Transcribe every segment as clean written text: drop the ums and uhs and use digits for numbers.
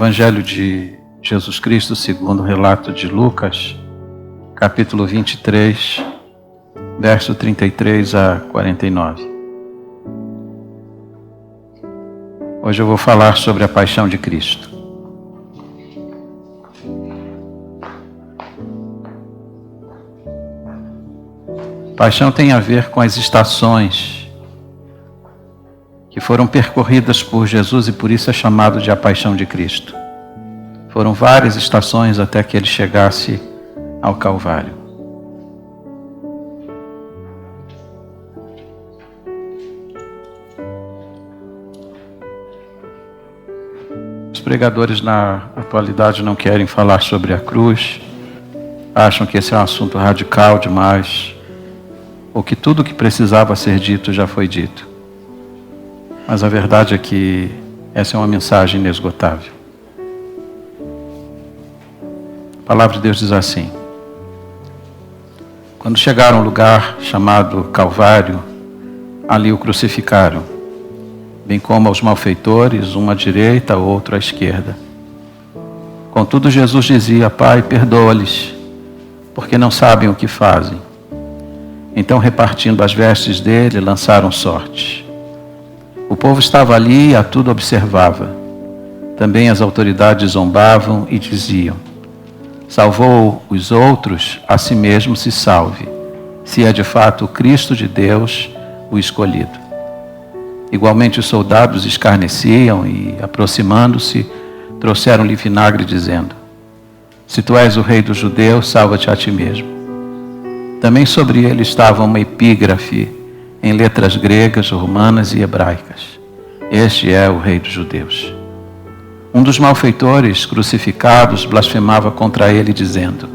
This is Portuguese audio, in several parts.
Evangelho de Jesus Cristo segundo o relato de Lucas, capítulo 23, verso 33 a 49. Hoje eu vou falar sobre a paixão de Cristo. Paixão tem a ver com as estações que foram percorridas por Jesus e por isso é chamado de a paixão de Cristo. Foram várias estações até que ele chegasse ao Calvário. Os pregadores na atualidade não querem falar sobre a cruz, acham que esse é um assunto radical demais, ou que tudo o que precisava ser dito já foi dito. Mas a verdade é que essa é uma mensagem inesgotável. A palavra de Deus diz assim: quando chegaram a um lugar chamado Calvário, ali o crucificaram, bem como aos malfeitores, um à direita, outro à esquerda. Contudo, Jesus dizia: Pai, perdoa-lhes, porque não sabem o que fazem. Então, repartindo as vestes dele, lançaram sortes. O povo estava ali e a tudo observava. Também as autoridades zombavam e diziam: salvou os outros, a si mesmo se salve, se é de fato o Cristo de Deus, o escolhido. Igualmente os soldados escarneciam e, aproximando-se, trouxeram-lhe vinagre, dizendo: se tu és o rei dos judeus, salva-te a ti mesmo. Também sobre ele estava uma epígrafe em letras gregas, romanas e hebraicas: este é o rei dos judeus. Um dos malfeitores crucificados blasfemava contra ele, dizendo: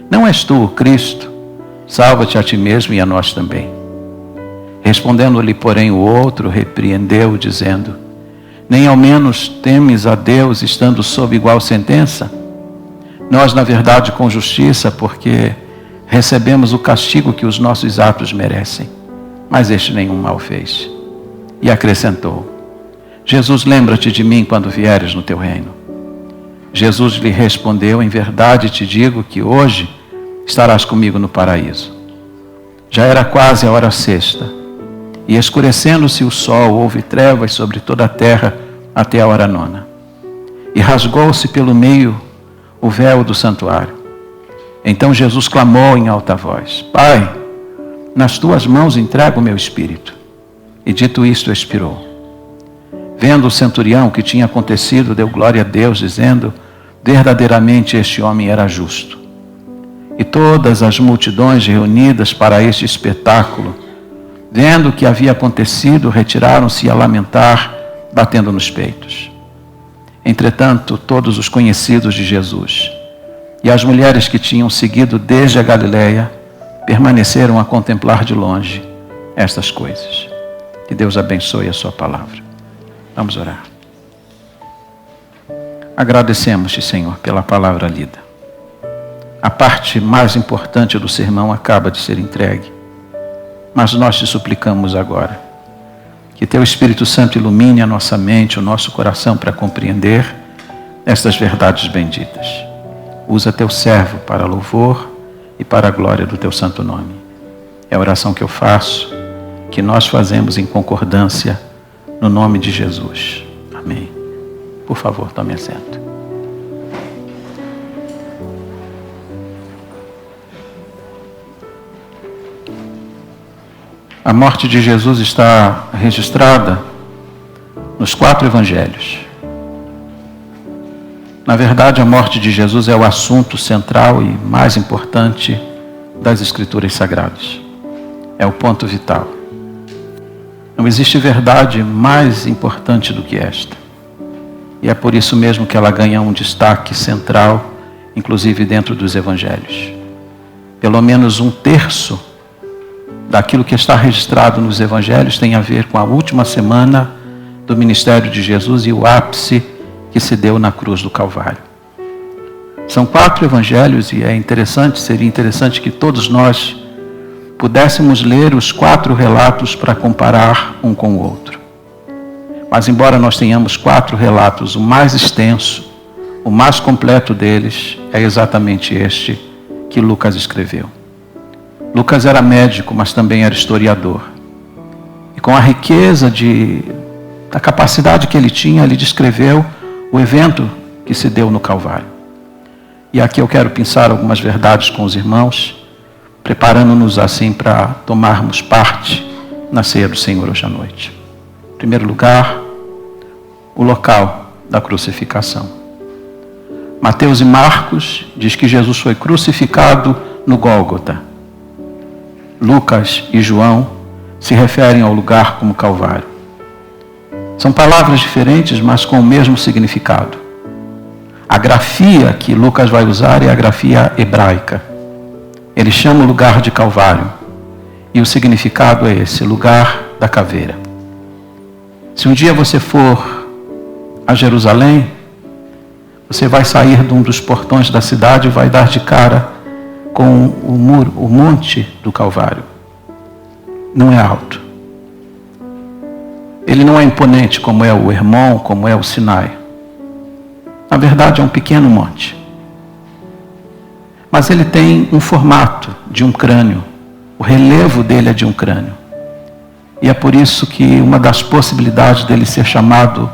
não és tu o Cristo? Salva-te a ti mesmo e a nós também. Respondendo-lhe, porém, o outro repreendeu, dizendo: nem ao menos temes a Deus, estando sob igual sentença? Nós, na verdade, com justiça, porque recebemos o castigo que os nossos atos merecem. Mas este nenhum mal fez. E acrescentou: Jesus, lembra-te de mim quando vieres no teu reino. Jesus lhe respondeu: em verdade te digo que hoje estarás comigo no paraíso. Já era quase a hora sexta, e escurecendo-se o sol, houve trevas sobre toda a terra até a hora nona. E rasgou-se pelo meio o véu do santuário. Então Jesus clamou em alta voz: Pai, nas tuas mãos entrego o meu espírito. E dito isto, expirou. Vendo o centurião o que tinha acontecido, deu glória a Deus, dizendo: verdadeiramente este homem era justo. E todas as multidões reunidas para este espetáculo, vendo o que havia acontecido, retiraram-se a lamentar, batendo nos peitos. Entretanto, todos os conhecidos de Jesus e as mulheres que tinham seguido desde a Galileia permaneceram a contemplar de longe estas coisas. Que Deus abençoe a sua palavra. Vamos orar. Agradecemos-te, Senhor, pela palavra lida. A parte mais importante do sermão acaba de ser entregue, mas nós te suplicamos agora que teu Espírito Santo ilumine a nossa mente, o nosso coração para compreender estas verdades benditas. Usa teu servo para louvor e para a glória do teu santo nome. É a oração que eu faço, que nós fazemos em concordância, no nome de Jesus. Amém. Por favor, tome assento. A morte de Jesus está registrada nos 4 evangelhos. Na verdade, a morte de Jesus é o assunto central e mais importante das Escrituras Sagradas. É o ponto vital. Não existe verdade mais importante do que esta. E é por isso mesmo que ela ganha um destaque central, inclusive dentro dos evangelhos. Pelo menos 1/3 daquilo que está registrado nos evangelhos tem a ver com a última semana do ministério de Jesus e o ápice que se deu na cruz do Calvário. São 4 evangelhos e seria interessante que todos nós pudéssemos ler os 4 relatos para comparar um com o outro. Mas embora nós tenhamos 4 relatos, o mais extenso, o mais completo deles é exatamente este que Lucas escreveu. Lucas era médico, mas também era historiador. E com a riqueza da capacidade que ele tinha, ele descreveu o evento que se deu no Calvário. E aqui eu quero pensar algumas verdades com os irmãos, preparando-nos assim para tomarmos parte na ceia do Senhor hoje à noite. Em primeiro lugar, o local da crucificação. Mateus e Marcos diz que Jesus foi crucificado no Gólgota. Lucas e João se referem ao lugar como Calvário. São palavras diferentes, mas com o mesmo significado. A grafia que Lucas vai usar é a grafia hebraica. Ele chama o lugar de Calvário. E o significado é esse, lugar da caveira. Se um dia você for a Jerusalém, você vai sair de um dos portões da cidade e vai dar de cara com o monte do Calvário. Não é alto. Ele não é imponente como é o Hermon, como é o Sinai. Na verdade é um pequeno monte. Mas ele tem um formato de um crânio. O relevo dele é de um crânio. E é por isso que uma das possibilidades dele ser chamado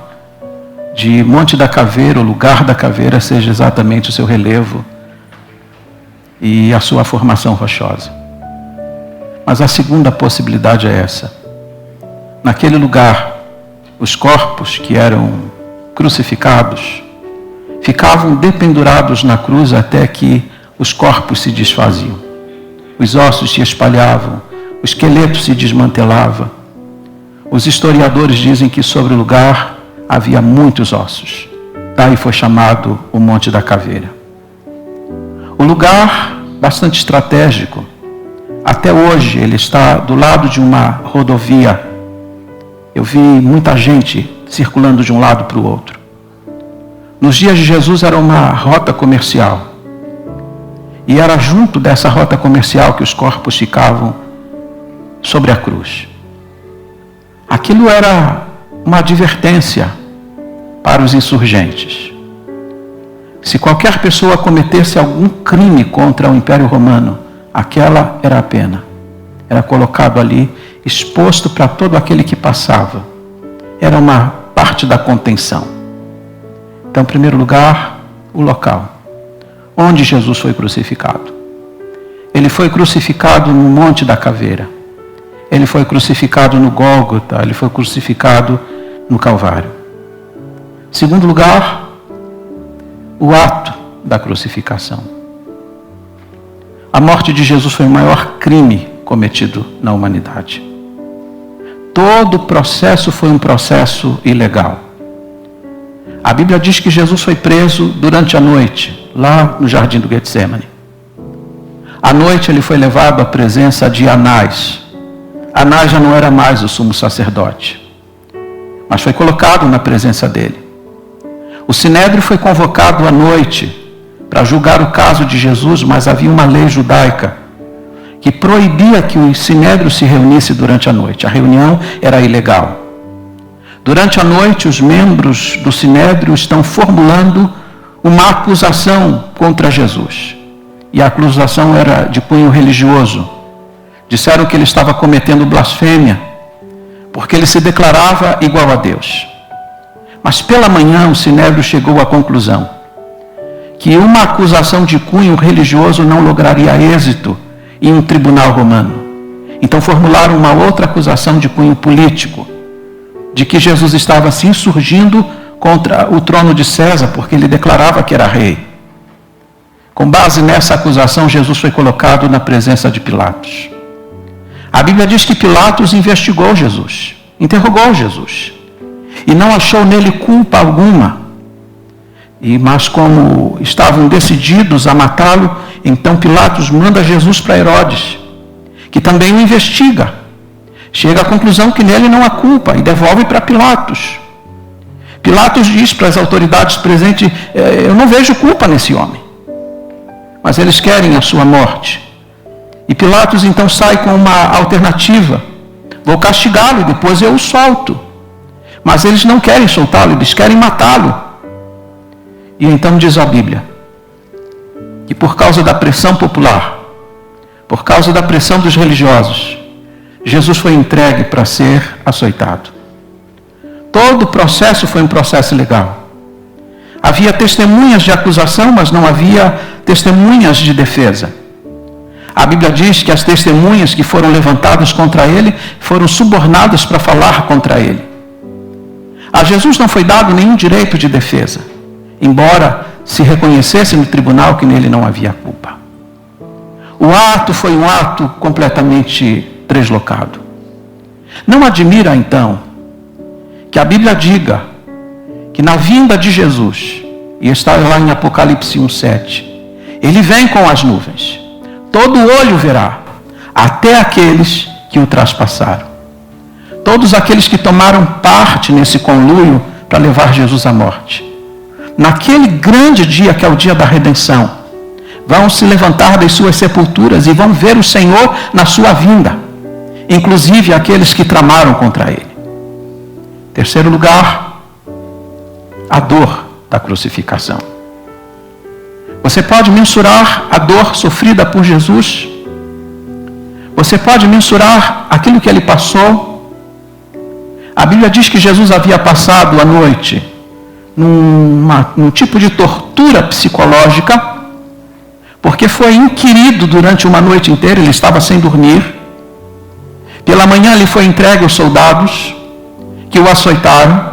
de Monte da Caveira, o lugar da caveira, seja exatamente o seu relevo e a sua formação rochosa. Mas a segunda possibilidade é essa. Naquele lugar, os corpos que eram crucificados ficavam dependurados na cruz até que os corpos se desfaziam. Os ossos se espalhavam, o esqueleto se desmantelava. Os historiadores dizem que sobre o lugar havia muitos ossos. Daí foi chamado o Monte da Caveira. O lugar, bastante estratégico. Até hoje ele está do lado de uma rodovia. Eu vi muita gente circulando de um lado para o outro. Nos dias de Jesus era uma rota comercial. E era junto dessa rota comercial que os corpos ficavam sobre a cruz. Aquilo era uma advertência para os insurgentes. Se qualquer pessoa cometesse algum crime contra o Império Romano, aquela era a pena. Era colocado ali, exposto para todo aquele que passava. Era uma parte da contenção. Então, em primeiro lugar, o local onde Jesus foi crucificado. Ele foi crucificado no Monte da Caveira. Ele foi crucificado no Gólgota. Ele foi crucificado no Calvário. Segundo lugar, o ato da crucificação. A morte de Jesus foi o maior crime cometido na humanidade. Todo o processo foi um processo ilegal. A Bíblia diz que Jesus foi preso durante a noite, lá no jardim do Getsemane. À noite ele foi levado à presença de Anás. Anás já não era mais o sumo sacerdote, mas foi colocado na presença dele. O Sinédrio foi convocado à noite para julgar o caso de Jesus, mas havia uma lei judaica que proibia que o Sinédrio se reunisse durante a noite. A reunião era ilegal. Durante a noite, os membros do Sinédrio estão formulando uma acusação contra Jesus. E a acusação era de cunho religioso. Disseram que ele estava cometendo blasfêmia, porque ele se declarava igual a Deus. Mas pela manhã o Sinédrio chegou à conclusão que uma acusação de cunho religioso não lograria êxito em um tribunal romano. Então formularam uma outra acusação de cunho político, de que Jesus estava se insurgindo contra o trono de César, porque ele declarava que era rei. Com base nessa acusação, Jesus foi colocado na presença de Pilatos. A Bíblia diz que Pilatos investigou Jesus, interrogou Jesus, e não achou nele culpa alguma. Mas como estavam decididos a matá-lo, então Pilatos manda Jesus para Herodes, que também o investiga. Chega à conclusão que nele não há culpa e devolve para Pilatos. Pilatos diz para as autoridades presentes: eu não vejo culpa nesse homem. Mas eles querem a sua morte. E Pilatos então sai com uma alternativa: vou castigá-lo e depois eu o solto. Mas eles não querem soltá-lo, eles querem matá-lo. E então diz a Bíblia que por causa da pressão popular, por causa da pressão dos religiosos, Jesus foi entregue para ser açoitado. Todo o processo foi um processo legal. Havia testemunhas de acusação, mas não havia testemunhas de defesa. A Bíblia diz que as testemunhas que foram levantadas contra ele foram subornadas para falar contra ele. A Jesus não foi dado nenhum direito de defesa, embora se reconhecesse no tribunal que nele não havia culpa. O ato foi um ato completamente deslocado. Não admira, então, que a Bíblia diga que na vinda de Jesus, e está lá em Apocalipse 1:7, ele vem com as nuvens, todo olho verá, até aqueles que o traspassaram. Todos aqueles que tomaram parte nesse conluio para levar Jesus à morte. Naquele grande dia, que é o dia da redenção, vão se levantar das suas sepulturas e vão ver o Senhor na sua vinda, inclusive aqueles que tramaram contra ele. Terceiro lugar, a dor da crucificação. Você pode mensurar a dor sofrida por Jesus? Você pode mensurar aquilo que ele passou? A Bíblia diz que Jesus havia passado a noite num tipo de tortura psicológica, porque foi inquirido durante uma noite inteira, ele estava sem dormir. Pela manhã ele foi entregue aos soldados, que o açoitaram,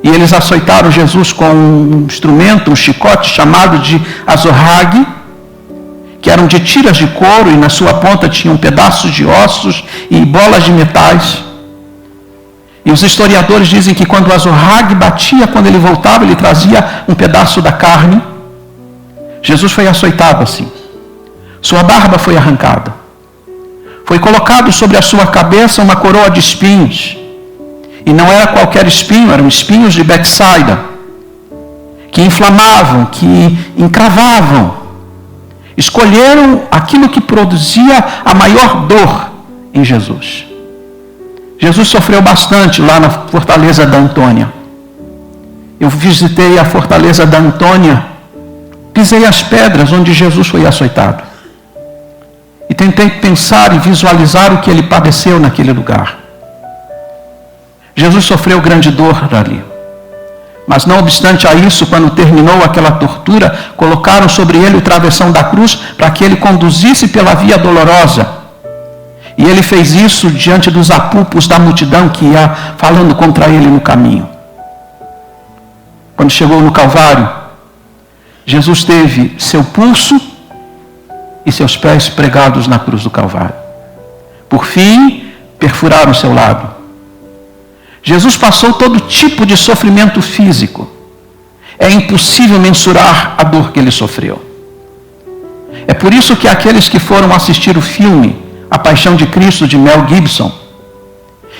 e eles açoitaram Jesus com um instrumento, um chicote chamado de azorrague, que eram de tiras de couro, e na sua ponta tinham pedaços de ossos e bolas de metais. E os historiadores dizem que quando o azorrague batia, quando ele voltava, ele trazia um pedaço da carne. Jesus foi açoitado assim. Sua barba foi arrancada. Foi colocado sobre a sua cabeça uma coroa de espinhos. E não era qualquer espinho, eram espinhos de Betsaida, que inflamavam, que encravavam. Escolheram aquilo que produzia a maior dor em Jesus. Jesus sofreu bastante lá na fortaleza da Antônia. Eu visitei a fortaleza da Antônia, pisei as pedras onde Jesus foi açoitado. E tentei pensar e visualizar o que ele padeceu naquele lugar. Jesus sofreu grande dor ali. Mas não obstante a isso, quando terminou aquela tortura, colocaram sobre ele o travessão da cruz para que ele conduzisse pela via dolorosa. E ele fez isso diante dos apupos da multidão que ia falando contra ele no caminho. Quando chegou no Calvário, Jesus teve seu pulso e seus pés pregados na cruz do Calvário. Por fim, perfuraram seu lado. Jesus passou todo tipo de sofrimento físico. É impossível mensurar a dor que ele sofreu. É por isso que aqueles que foram assistir o filme A Paixão de Cristo, de Mel Gibson,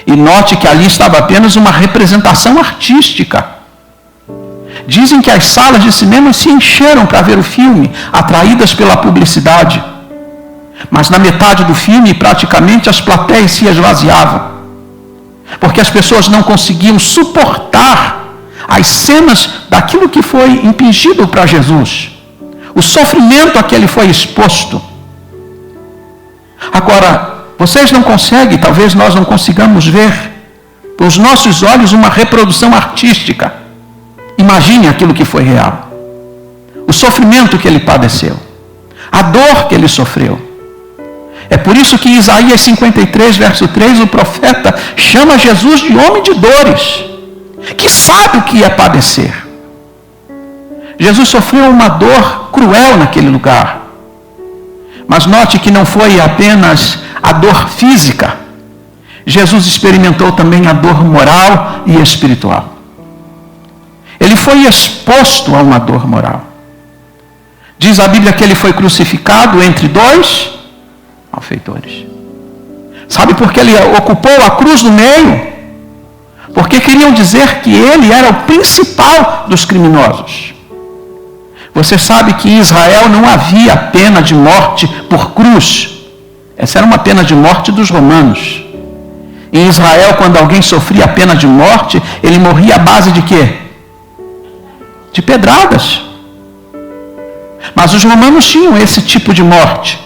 e note que ali estava apenas uma representação artística. Dizem que as salas de cinema se encheram para ver o filme, atraídas pela publicidade. Mas na metade do filme, praticamente as plateias se esvaziavam, porque as pessoas não conseguiam suportar as cenas daquilo que foi impingido para Jesus, o sofrimento a que ele foi exposto. Agora, vocês não conseguem, talvez nós não consigamos ver com os nossos olhos uma reprodução artística. Imagine aquilo que foi real. O sofrimento que ele padeceu. A dor que ele sofreu. É por isso que em Isaías 53, verso 3, o profeta chama Jesus de homem de dores, que sabe o que é padecer. Jesus sofreu uma dor cruel naquele lugar. Mas note que não foi apenas a dor física. Jesus experimentou também a dor moral e espiritual. Ele foi exposto a uma dor moral. Diz a Bíblia que ele foi crucificado entre dois malfeitores. Sabe por que ele ocupou a cruz no meio? Porque queriam dizer que ele era o principal dos criminosos. Você sabe que em Israel não havia pena de morte por cruz. Essa era uma pena de morte dos romanos. Em Israel, quando alguém sofria a pena de morte, ele morria à base de quê? De pedradas. Mas os romanos tinham esse tipo de morte,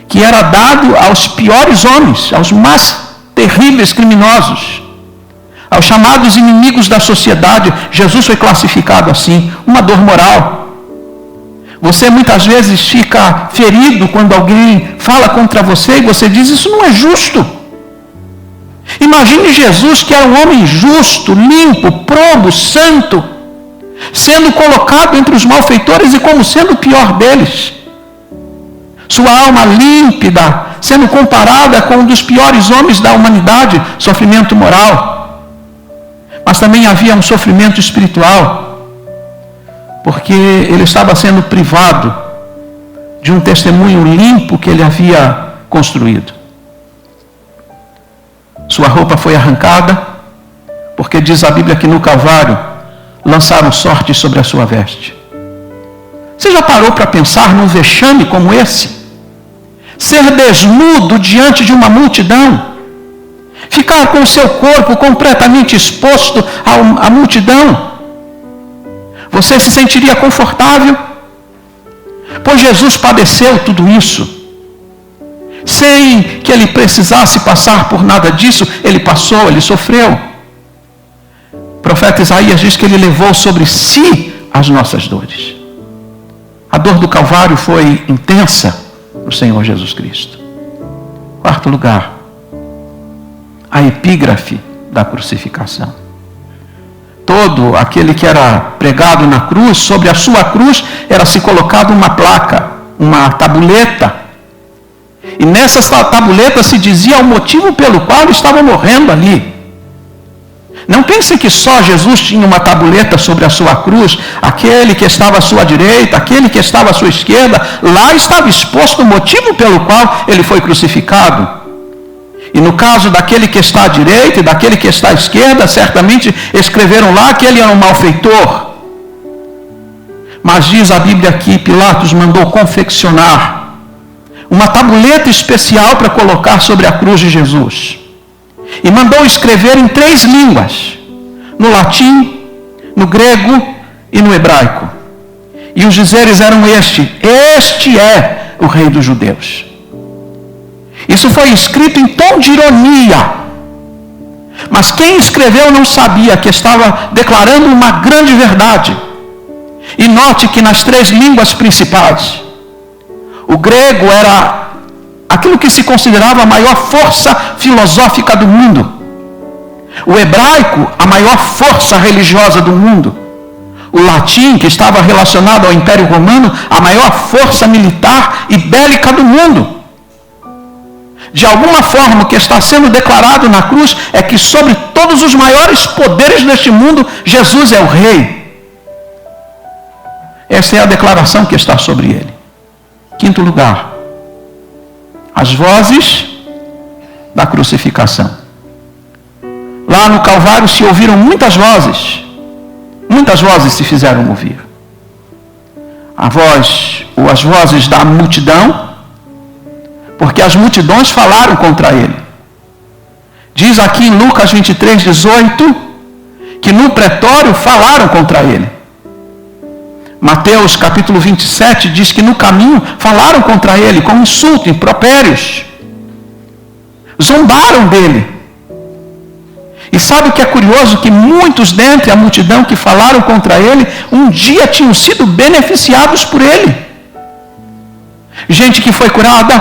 que era dado aos piores homens, aos mais terríveis criminosos, aos chamados inimigos da sociedade. Jesus foi classificado assim, uma dor moral. Você muitas vezes fica ferido quando alguém fala contra você e você diz: isso não é justo. Imagine Jesus, que era um homem justo, limpo, probo, santo, sendo colocado entre os malfeitores e como sendo o pior deles. Sua alma límpida sendo comparada com um dos piores homens da humanidade, sofrimento moral. Mas também havia um sofrimento espiritual, porque ele estava sendo privado de um testemunho limpo que ele havia construído. Sua roupa foi arrancada, porque diz a Bíblia que no Calvário lançaram sortes sobre a sua veste. Você já parou para pensar num vexame como esse? Ser desnudo diante de uma multidão, ficar com o seu corpo completamente exposto à multidão. Você se sentiria confortável? Pois Jesus padeceu tudo isso. Sem que ele precisasse passar por nada disso, ele passou, ele sofreu. O profeta Isaías diz que ele levou sobre si as nossas dores. A dor do Calvário foi intensa no Senhor Jesus Cristo. Quarto lugar, a epígrafe da crucificação. Todo aquele que era pregado na cruz, sobre a sua cruz era se colocada uma placa, uma tabuleta. E nessa tabuleta se dizia o motivo pelo qual ele estava morrendo ali. Não pense que só Jesus tinha uma tabuleta sobre a sua cruz, aquele que estava à sua direita, aquele que estava à sua esquerda. Lá estava exposto o motivo pelo qual ele foi crucificado. E no caso daquele que está à direita e daquele que está à esquerda, certamente escreveram lá que ele era um malfeitor. Mas diz a Bíblia que Pilatos mandou confeccionar uma tabuleta especial para colocar sobre a cruz de Jesus. E mandou escrever em 3 línguas: no latim, no grego e no hebraico. E os dizeres eram este é o Rei dos Judeus. Isso foi escrito em tom de ironia. Mas quem escreveu não sabia que estava declarando uma grande verdade. E note que nas 3 línguas principais, o grego era aquilo que se considerava a maior força filosófica do mundo. O hebraico, a maior força religiosa do mundo. O latim, que estava relacionado ao Império Romano, a maior força militar e bélica do mundo. De alguma forma, o que está sendo declarado na cruz é que sobre todos os maiores poderes deste mundo, Jesus é o Rei. Essa é a declaração que está sobre ele. Quinto lugar, as vozes da crucificação. Lá no Calvário se ouviram muitas vozes se fizeram ouvir. A voz, ou as vozes da multidão, porque as multidões falaram contra ele. Diz aqui em Lucas 23:18, que no pretório falaram contra ele. Mateus capítulo 27 diz que no caminho falaram contra ele com insulto, impropérios. Zombaram dele. E sabe o que é curioso? Que muitos dentre a multidão que falaram contra ele, um dia tinham sido beneficiados por ele. Gente que foi curada,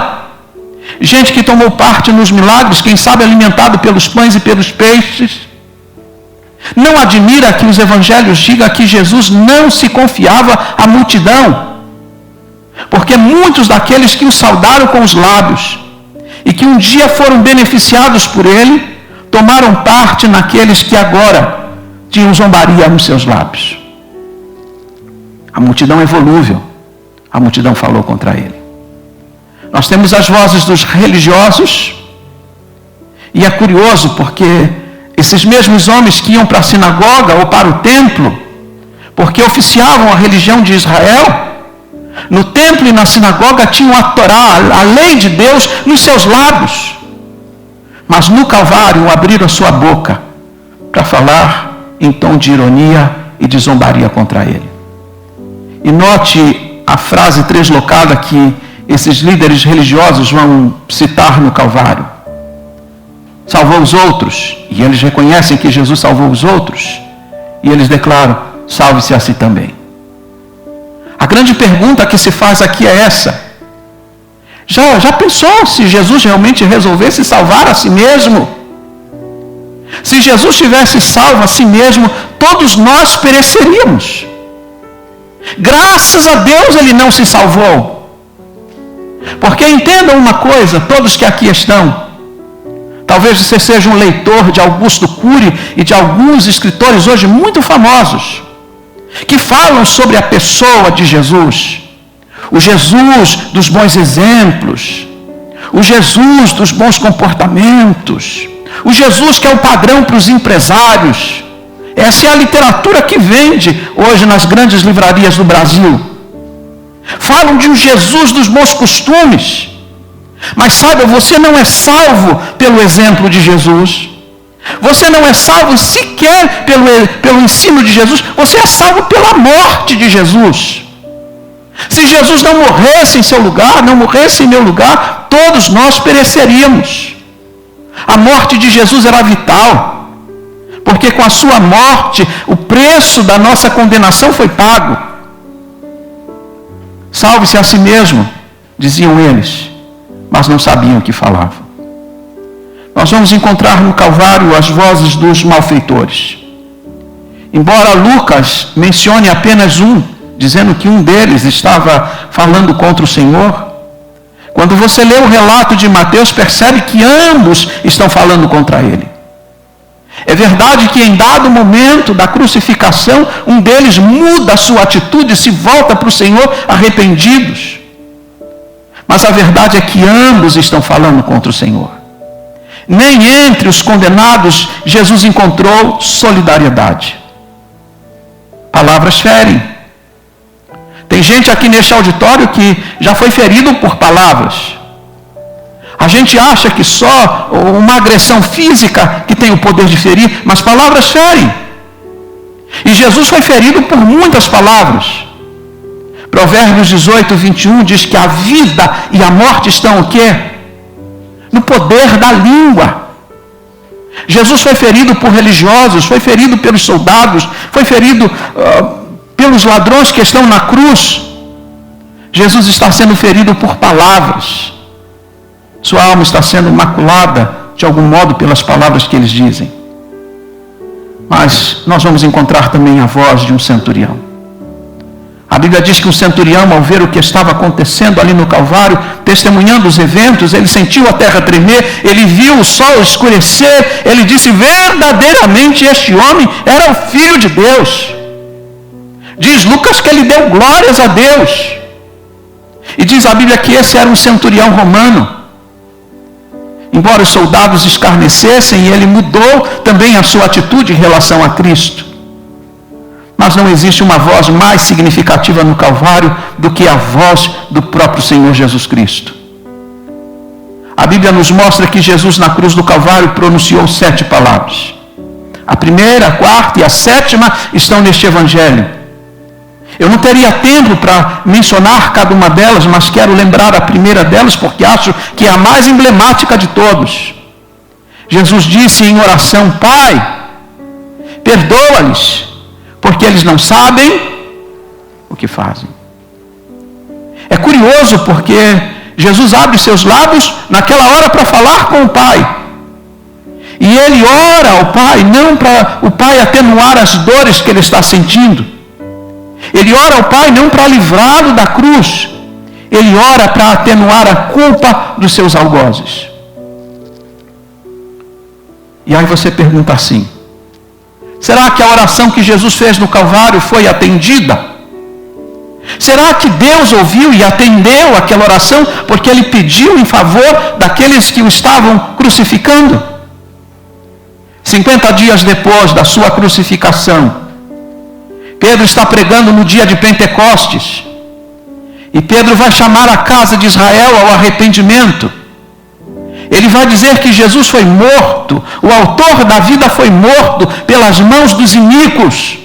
gente que tomou parte nos milagres, quem sabe alimentado pelos pães e pelos peixes. Não admira que os evangelhos digam que Jesus não se confiava à multidão, porque muitos daqueles que o saudaram com os lábios e que um dia foram beneficiados por ele, tomaram parte naqueles que agora tinham zombaria nos seus lábios. A multidão é volúvel, a multidão falou contra ele. Nós temos as vozes dos religiosos, e é curioso porque esses mesmos homens que iam para a sinagoga ou para o templo, porque oficiavam a religião de Israel, no templo e na sinagoga tinham a Torá, a lei de Deus, nos seus lábios. Mas no Calvário abriram a sua boca para falar em tom de ironia e de zombaria contra ele. E note a frase translocada que esses líderes religiosos vão citar no Calvário. Salvou os outros, e eles reconhecem que Jesus salvou os outros, e eles declaram, salve-se a si também. A grande pergunta que se faz aqui é essa: já pensou se Jesus realmente resolvesse salvar a si mesmo? Se Jesus tivesse salvo a si mesmo, todos nós pereceríamos. Graças a Deus ele não se salvou. Porque entendam uma coisa, todos que aqui estão, talvez você seja um leitor de Augusto Cury e de alguns escritores hoje muito famosos, que falam sobre a pessoa de Jesus. O Jesus dos bons exemplos, o Jesus dos bons comportamentos, o Jesus que é o padrão para os empresários. Essa é a literatura que vende hoje nas grandes livrarias do Brasil. Falam de um Jesus dos bons costumes. Mas saiba, você não é salvo pelo exemplo de Jesus. Você não é salvo sequer pelo ensino de Jesus. Você é salvo pela morte de Jesus. Se Jesus não morresse em seu lugar, não morresse em meu lugar, todos nós pereceríamos. A morte de Jesus era vital, porque com a sua morte, o preço da nossa condenação foi pago. Salve-se a si mesmo, diziam eles, mas não sabiam o que falavam. Nós vamos encontrar no Calvário as vozes dos malfeitores. Embora Lucas mencione apenas um, dizendo que um deles estava falando contra o Senhor, quando você lê o relato de Mateus, percebe que ambos estão falando contra ele. É verdade que em dado momento da crucificação, um deles muda a sua atitude e se volta para o Senhor arrependidos. Mas a verdade é que ambos estão falando contra o Senhor. Nem entre os condenados Jesus encontrou solidariedade. Palavras ferem. Tem gente aqui neste auditório que já foi ferido por palavras. A gente acha que só uma agressão física que tem o poder de ferir, mas palavras ferem. E Jesus foi ferido por muitas palavras. Provérbios 18, 21 diz que a vida e a morte estão o quê? No poder da língua. Jesus foi ferido por religiosos, foi ferido pelos soldados, foi ferido pelos ladrões que estão na cruz. Jesus está sendo ferido por palavras. Sua alma está sendo maculada de algum modo pelas palavras que eles dizem. Mas nós vamos encontrar também a voz de um centurião. A Bíblia diz que um centurião, ao ver o que estava acontecendo ali no Calvário, testemunhando os eventos, ele sentiu a terra tremer, ele viu o sol escurecer, ele disse, verdadeiramente este homem era o Filho de Deus. Diz Lucas que ele deu glórias a Deus. E diz a Bíblia que esse era um centurião romano. Embora os soldados escarnecessem, ele mudou também a sua atitude em relação a Cristo. Mas não existe uma voz mais significativa no Calvário do que a voz do próprio Senhor Jesus Cristo. A Bíblia nos mostra que Jesus na cruz do Calvário pronunciou 7 palavras. A primeira, a quarta e a sétima estão neste Evangelho. Eu não teria tempo para mencionar cada uma delas, mas quero lembrar a primeira delas porque acho que é a mais emblemática de todos. Jesus disse em oração, Pai, perdoa-lhes, porque eles não sabem o que fazem. É curioso porque Jesus abre seus lábios naquela hora para falar com o Pai. E ele ora ao Pai, não para o Pai atenuar as dores que ele está sentindo. Ele ora ao Pai não para livrá-lo da cruz. Ele ora para atenuar a culpa dos seus algozes. E aí você pergunta assim, será que a oração que Jesus fez no Calvário foi atendida? Será que Deus ouviu e atendeu aquela oração porque ele pediu em favor daqueles que o estavam crucificando? 50 dias depois da sua crucificação, Pedro está pregando no dia de Pentecostes. E Pedro vai chamar a casa de Israel ao arrependimento. Ele vai dizer que Jesus foi morto, o autor da vida foi morto pelas mãos dos iníquos.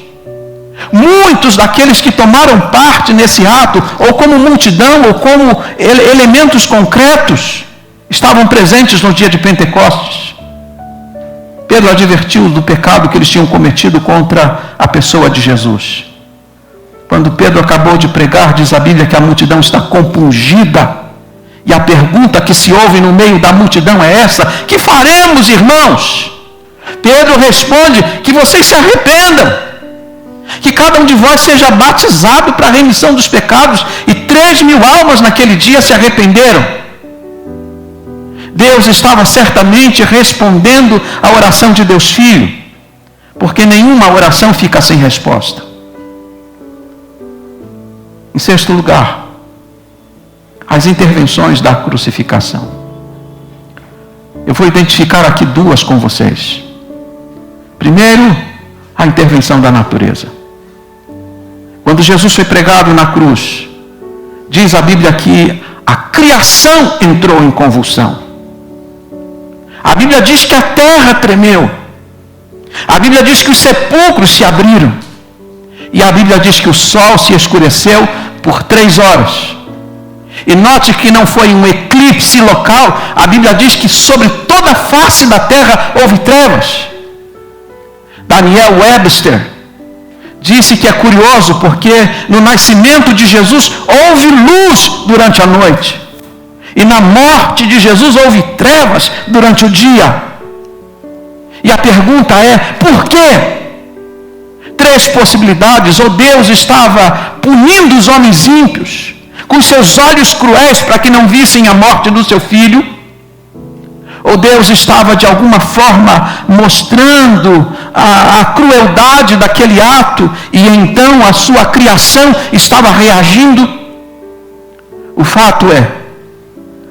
Muitos daqueles que tomaram parte nesse ato, ou como multidão, ou como elementos concretos, estavam presentes no dia de Pentecostes. Pedro advertiu-os do pecado que eles tinham cometido contra a pessoa de Jesus. Quando Pedro acabou de pregar, diz a Bíblia que a multidão está compungida. E a pergunta que se ouve no meio da multidão é essa: que faremos, irmãos? Pedro responde que vocês se arrependam, que cada um de vós seja batizado para a remissão dos pecados. E 3.000 almas naquele dia se arrependeram. Deus estava certamente respondendo à oração de Deus Filho, porque nenhuma oração fica sem resposta. Em sexto lugar, as intervenções da crucificação. Eu vou identificar aqui duas com vocês. Primeiro, a intervenção da natureza. Quando Jesus foi pregado na cruz, diz a Bíblia que a criação entrou em convulsão. A Bíblia diz que a terra tremeu. A Bíblia diz que os sepulcros se abriram. E a Bíblia diz que o sol se escureceu por 3 horas. E note que não foi um eclipse local. A Bíblia diz que sobre toda a face da terra houve trevas. Daniel Webster disse que é curioso porque no nascimento de Jesus houve luz durante a noite. E na morte de Jesus houve trevas durante o dia. E a pergunta é: por quê? 3 possibilidades. Ou Deus estava punindo os homens ímpios com seus olhos cruéis para que não vissem a morte do seu filho. Ou Deus estava de alguma forma mostrando a crueldade daquele ato e então a sua criação estava reagindo. O fato é,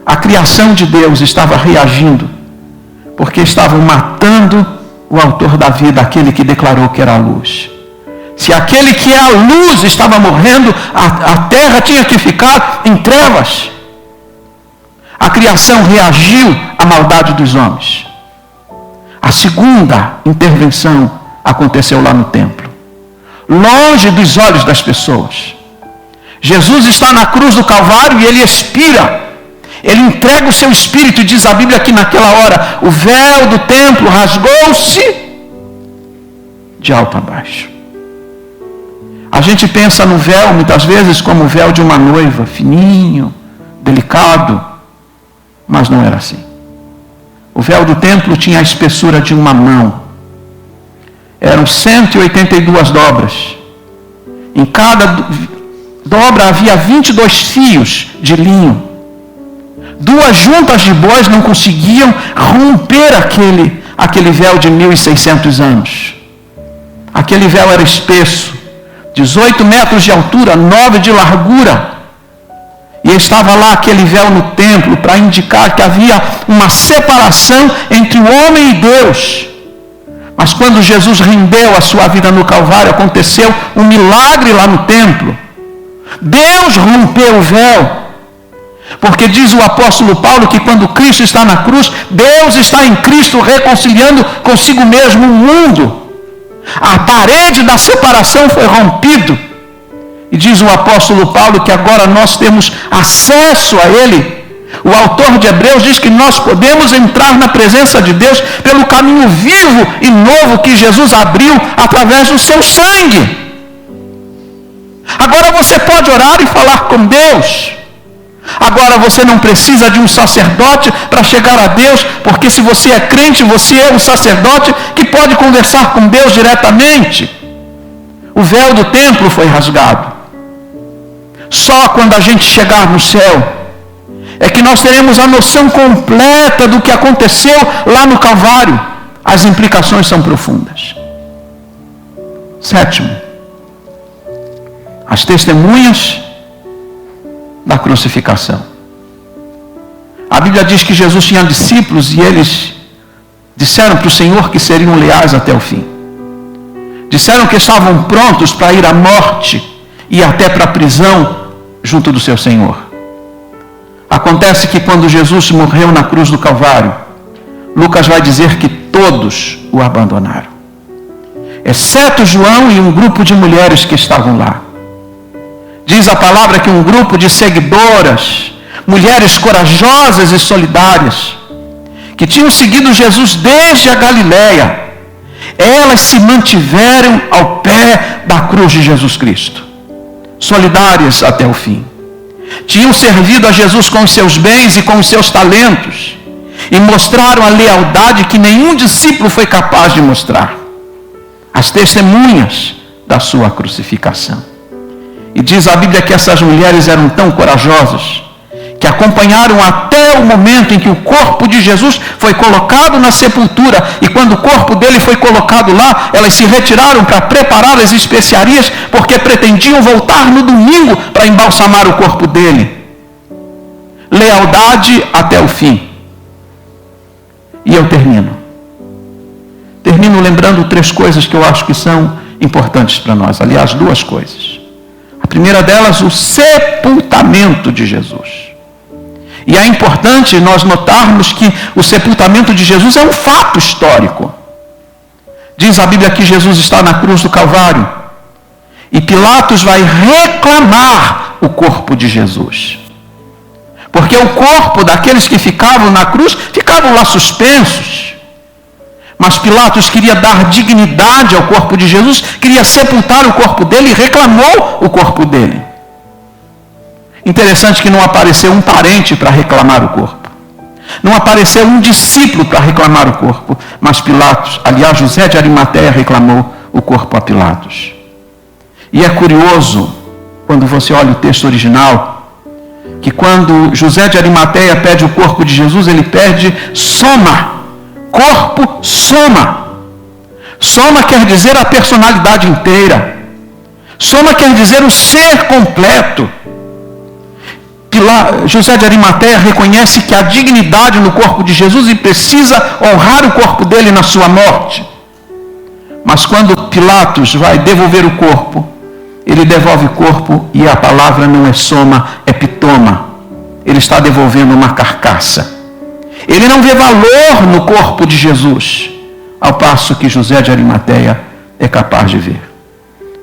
a criação de Deus estava reagindo, porque estavam matando o autor da vida, aquele que declarou que era a luz. Se aquele que é a luz estava morrendo, a terra tinha que ficar em trevas. A criação reagiu à maldade dos homens. A segunda intervenção aconteceu lá no templo, longe dos olhos das pessoas. Jesus está na cruz do Calvário e ele expira. Ele entrega o seu espírito, e diz a Bíblia que naquela hora o véu do templo rasgou-se de alto a baixo. A gente pensa no véu muitas vezes como o véu de uma noiva, fininho, delicado, mas não era assim. O véu do templo tinha a espessura de uma mão. Eram 182 dobras. Em cada dobra havia 22 fios de linho. 2 juntas de bois não conseguiam romper aquele véu de 1.600 anos. Aquele véu era espesso, 18 metros de altura, 9 de largura. E estava lá aquele véu no templo para indicar que havia uma separação entre o homem e Deus. Mas quando Jesus rendeu a sua vida no Calvário, aconteceu um milagre lá no templo. Deus rompeu o véu. Porque diz o apóstolo Paulo que quando Cristo está na cruz, Deus está em Cristo reconciliando consigo mesmo o mundo. A parede da separação foi rompida. E diz o apóstolo Paulo que agora nós temos acesso a Ele. O autor de Hebreus diz que nós podemos entrar na presença de Deus pelo caminho vivo e novo que Jesus abriu através do seu sangue. Agora você pode orar e falar com Deus. Agora você não precisa de um sacerdote para chegar a Deus, porque se você é crente, você é um sacerdote que pode conversar com Deus diretamente. O véu do templo foi rasgado. Só quando a gente chegar no céu é que nós teremos a noção completa do que aconteceu lá no Calvário. As implicações são profundas. 7, as testemunhas da crucificação. A Bíblia diz que Jesus tinha discípulos e eles disseram para o Senhor que seriam leais até o fim. Disseram que estavam prontos para ir à morte e até para a prisão junto do seu Senhor. A Acontece que quando Jesus morreu na cruz do Calvário, Lucas vai dizer que todos o abandonaram, exceto João e um grupo de mulheres que estavam lá. Diz a palavra que um grupo de seguidoras, mulheres corajosas e solidárias, que tinham seguido Jesus desde a Galileia, elas se mantiveram ao pé da cruz de Jesus Cristo, solidárias até o fim. Tinham servido a Jesus com os seus bens e com os seus talentos, e mostraram a lealdade que nenhum discípulo foi capaz de mostrar, as testemunhas da sua crucificação. E diz a Bíblia que essas mulheres eram tão corajosas, que acompanharam até o momento em que o corpo de Jesus foi colocado na sepultura, e quando o corpo dele foi colocado lá, elas se retiraram para preparar as especiarias, porque pretendiam voltar no domingo para embalsamar o corpo dele. Lealdade até o fim. E eu termino lembrando 3 coisas que eu acho que são importantes para nós. Aliás, 2 coisas. A primeira delas, o sepultamento de Jesus. E é importante nós notarmos que o sepultamento de Jesus é um fato histórico. Diz a Bíblia que Jesus está na cruz do Calvário, e Pilatos vai reclamar o corpo de Jesus. Porque o corpo daqueles que ficavam na cruz, ficavam lá suspensos. Mas Pilatos queria dar dignidade ao corpo de Jesus, queria sepultar o corpo dele e reclamou o corpo dele. Interessante que não apareceu um parente para reclamar o corpo. Não apareceu um discípulo para reclamar o corpo. Mas Pilatos, aliás, José de Arimateia reclamou o corpo a Pilatos. E é curioso, quando você olha o texto original, que quando José de Arimateia pede o corpo de Jesus, ele pede soma. Corpo soma. Soma quer dizer a personalidade inteira. Soma quer dizer o ser completo. José de Arimateia reconhece que há dignidade no corpo de Jesus e precisa honrar o corpo dele na sua morte. Mas quando Pilatos vai devolver o corpo, ele devolve o corpo e a palavra não é soma, é pitoma. Ele está devolvendo uma carcaça. Ele não vê valor no corpo de Jesus, ao passo que José de Arimateia é capaz de ver.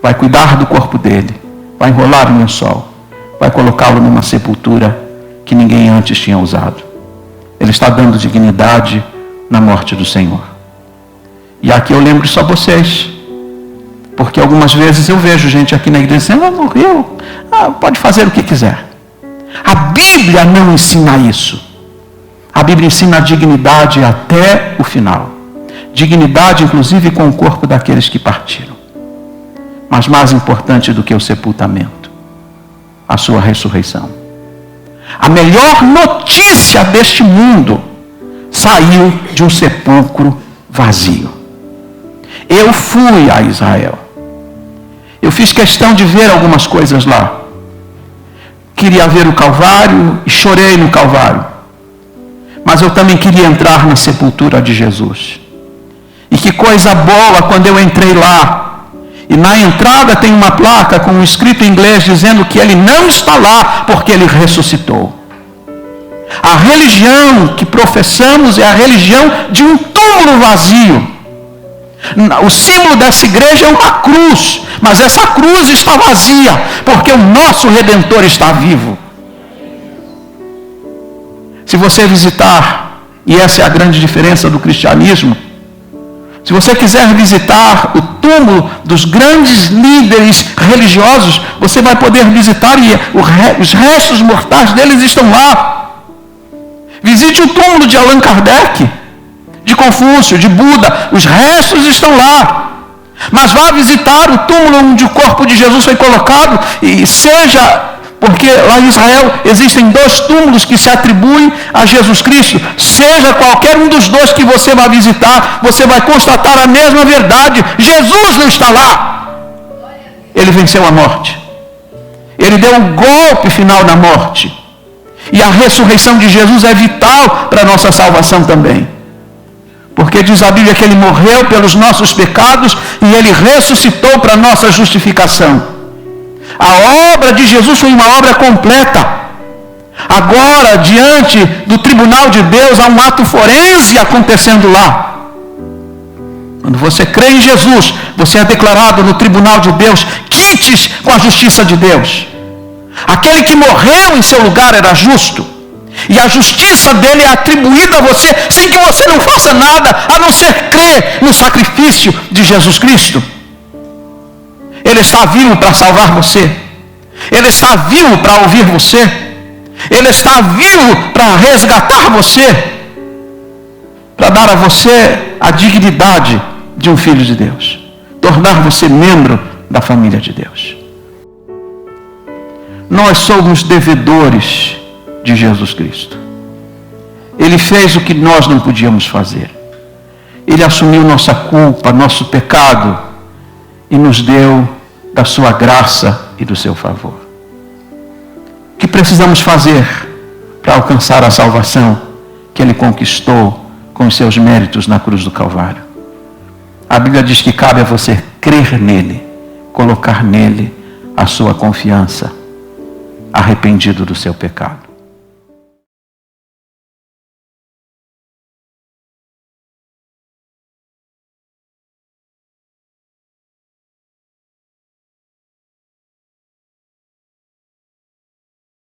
Vai cuidar do corpo dele, vai enrolar o lençol, vai colocá-lo numa sepultura que ninguém antes tinha usado. Ele está dando dignidade na morte do Senhor. E aqui eu lembro só vocês, porque algumas vezes eu vejo gente aqui na igreja dizendo, morreu, pode fazer o que quiser. A Bíblia não ensina isso. A Bíblia ensina a dignidade até o final. Dignidade, inclusive, com o corpo daqueles que partiram. Mas mais importante do que o sepultamento, a sua ressurreição. A melhor notícia deste mundo saiu de um sepulcro vazio. Eu fui a Israel. Eu fiz questão de ver algumas coisas lá. Queria ver o Calvário e chorei no Calvário. Mas eu também queria entrar na sepultura de Jesus. E que coisa boa quando eu entrei lá. E na entrada tem uma placa com um escrito em inglês dizendo que ele não está lá porque ele ressuscitou. A religião que professamos é a religião de um túmulo vazio. O símbolo dessa igreja é uma cruz, mas essa cruz está vazia porque o nosso Redentor está vivo. Se você visitar, e essa é a grande diferença do cristianismo, se você quiser visitar o túmulo dos grandes líderes religiosos, você vai poder visitar e os restos mortais deles estão lá. Visite o túmulo de Allan Kardec, de Confúcio, de Buda, os restos estão lá. Mas vá visitar o túmulo onde o corpo de Jesus foi colocado, e seja... Porque lá em Israel existem 2 túmulos que se atribuem a Jesus Cristo. Seja qualquer um dos 2 que você vai visitar, você vai constatar a mesma verdade. Jesus não está lá. Ele venceu a morte. Ele deu o golpe final na morte. E a ressurreição de Jesus é vital para a nossa salvação também. Porque diz a Bíblia que ele morreu pelos nossos pecados e ele ressuscitou para a nossa justificação. A obra de Jesus foi uma obra completa. Agora, diante do tribunal de Deus, há um ato forense acontecendo lá. Quando você crê em Jesus, você é declarado no tribunal de Deus quites com a justiça de Deus. Aquele que morreu em seu lugar era justo, e a justiça dele é atribuída a você sem que você não faça nada, a não ser crer no sacrifício de Jesus Cristo. Ele está vivo para salvar você. Ele está vivo para ouvir você. Ele está vivo para resgatar você, para dar a você a dignidade de um filho de Deus, tornar você membro da família de Deus. Nós somos devedores de Jesus Cristo. Ele fez o que nós não podíamos fazer. Ele assumiu nossa culpa, nosso pecado, e nos deu da sua graça e do seu favor. O que precisamos fazer para alcançar a salvação que Ele conquistou com os seus méritos na cruz do Calvário? A Bíblia diz que cabe a você crer nele, colocar nele a sua confiança, arrependido do seu pecado.